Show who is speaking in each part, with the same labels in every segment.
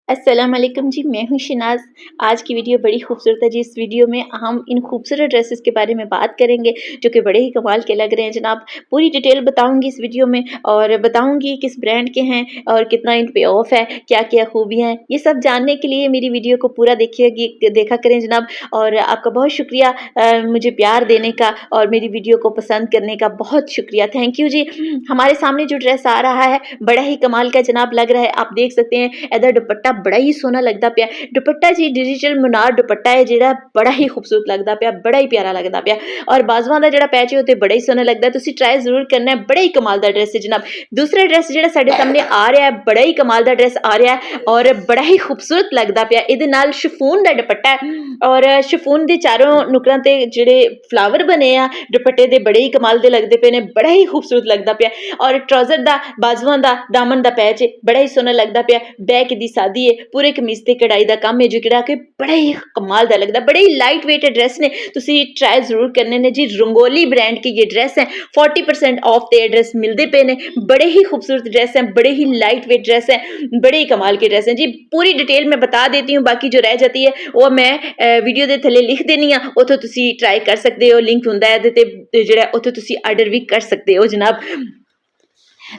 Speaker 1: अस्सलाम वालेकुम जी, मैं हूँ शनाज़। आज की वीडियो बड़ी खूबसूरत है जी। इस वीडियो में हम इन खूबसूरत ड्रेसेस के बारे में बात करेंगे जो कि बड़े ही कमाल के लग रहे हैं जनाब। पूरी डिटेल बताऊंगी इस वीडियो में और बताऊंगी किस ब्रांड के हैं और कितना इन पे ऑफ है, क्या क्या खूबियाँ हैं। ये सब जानने के लिए मेरी वीडियो को पूरा देखा करें जनाब। और आपका बहुत शुक्रिया मुझे प्यार देने का और मेरी वीडियो को पसंद करने का बहुत शुक्रिया, थैंक यू जी। हमारे सामने जो ड्रेस आ रहा है बड़ा ही कमाल का जनाब लग रहा है। आप देख सकते हैं इधर दुपट्टा बड़ा ही सोहना लगता पिया। दुपट्टा जी डिजिटल मुनार दुपट्टा है ਜਿਹੜਾ बड़ा ही खूबसूरत लगता पिया, बड़ा ही प्यारा लगता पिया। और बाजुआं ਦਾ ਜਿਹੜਾ ਪੈਚ ਹੈ ਉਹ ਤੇ ਬੜਾ ਹੀ ਸੋਹਣਾ ਲੱਗਦਾ। ਤੁਸੀਂ ਟਰਾਈ ਜ਼ਰੂਰ ਕਰਨਾ ਹੈ, ਬੜਾ ਹੀ ਕਮਾਲ ਦਾ ਡਰੈਸ ਹੈ ਜਨਾਬ। ਦੂਸਰਾ ਡਰੈਸ ਜਿਹੜਾ ਸਾਡੇ ਸਾਹਮਣੇ ਆ ਰਿਹਾ ਹੈ ਬੜਾ ਹੀ ਕਮਾਲ ਦਾ ਡਰੈਸ ਆ ਰਿਹਾ ਹੈ ਔਰ ਬੜਾ ਹੀ ਖੂਬਸੂਰਤ ਲੱਗਦਾ ਪਿਆ। ਇਹਦੇ ਨਾਲ ਸ਼ਿਫੋਨ ਦਾ ਦੁਪੱਟਾ ਹੈ ਔਰ ਸ਼ਿਫੋਨ ਦੇ ਚਾਰੋਂ ਨੁਕਰਾਂ ਤੇ ਜਿਹੜੇ ਫਲਾਵਰ ਬਣੇ ਆ ਦੁਪੱਟੇ ਦੇ ਬੜੇ ਹੀ ਕਮਾਲ ਦੇ ਲੱਗਦੇ ਪਏ ਨੇ, ਬੜਾ ਹੀ ਖੂਬਸੂਰਤ ਲੱਗਦਾ ਪਿਆ। ਔਰ ਟਰਾਊਜ਼ਰ ਦਾ ਬਾजुआं ਦਾ ਦਾਮਨ ਦਾ ਪੈਚ ਬੜਾ ਹੀ ਸੋਹਣਾ ਲੱਗਦਾ ਪਿਆ। बैक की सादी है, पूरे कमीज ते कढ़ाई का काम है जो कि बड़ा ही कमाल का लगता, बड़े ही लाइट वेट ड्रेस ने। तुसी ट्राई जरूर करने ने जी। रंगोली ब्रांड की ये ड्रेस है, 40% ऑफ ते ड्रेस मिलते पे ने। बड़े ही खूबसूरत ड्रेस हैं, बड़े ही लाइट वेट ड्रेस हैं, बड़े ही कमाल के ड्रेस हैं जी। पूरी डिटेल मैं बता देती हूँ, बाकी जो रह जाती है वो मैं वीडियो के थले लिख देनी हाँ, उतो तुसी ट्राई कर सकते हो। लिंक हुंदा है ते जिहड़ा उतो तुसी आर्डर भी कर सकते हो जनाब।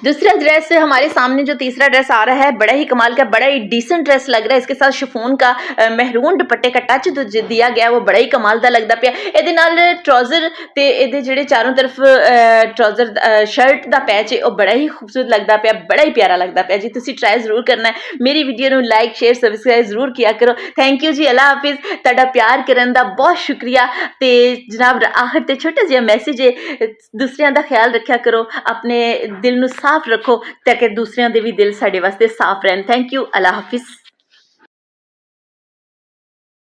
Speaker 1: दूसरा ड्रेस हमारे सामने जो तीसरा ड्रेस आ रहा है बड़ा ही कमाल का, बड़ा ही डिसेंट ड्रेस लग रहा है। इसके साथ शिफोन का महरून दुपट्टे का टच जो दिया गया है वो बड़ा ही कमाल का लगता पिया। ਇਹਦੇ ਨਾਲ ट्राउजर ਤੇ ਇਹਦੇ ਜਿਹੜੇ ਚਾरों तरफ ट्राउजर शर्ट ਦਾ ਪੈਚ ਹੈ ਉਹ ਬੜਾ ਹੀ ਖੂਬਸੂਰਤ ਲੱਗਦਾ ਪਿਆ, ਬੜਾ ਹੀ ਪਿਆਰਾ ਲੱਗਦਾ ਪਿਆ ਜੀ। ਤੁਸੀਂ ਟਰਾਈ ਜ਼ਰੂਰ ਕਰਨਾ ਹੈ। ਮੇਰੀ ਵੀਡੀਓ ਨੂੰ ਲਾਈਕ ਸ਼ੇਅਰ ਸਬਸਕ੍ਰਾਈਬ ਜ਼ਰੂਰ किया करो। थैंक यू जी, अल्लाह हाफिज़। ਤੁਹਾਡਾ ਪਿਆਰ ਕਰਨ ਦਾ ਬਹੁਤ ਸ਼ੁਕਰੀਆ। ਤੇ ਜਨਾਬ ਆਖਰ ਤੇ ਛੋਟਾ ਜਿਹਾ ਮੈਸੇਜ ਹੈ, ਦੂਸਰਿਆਂ ਦਾ ਖਿਆਲ ਰੱਖਿਆ ਕਰੋ, ਆਪਣੇ ਦਿਲ ਨੂੰ साफ रखो ताकि दूसरों के भी दिल साढ़े वास्ते साफ रहन। थैंक यू, अल्लाह हाफिज़।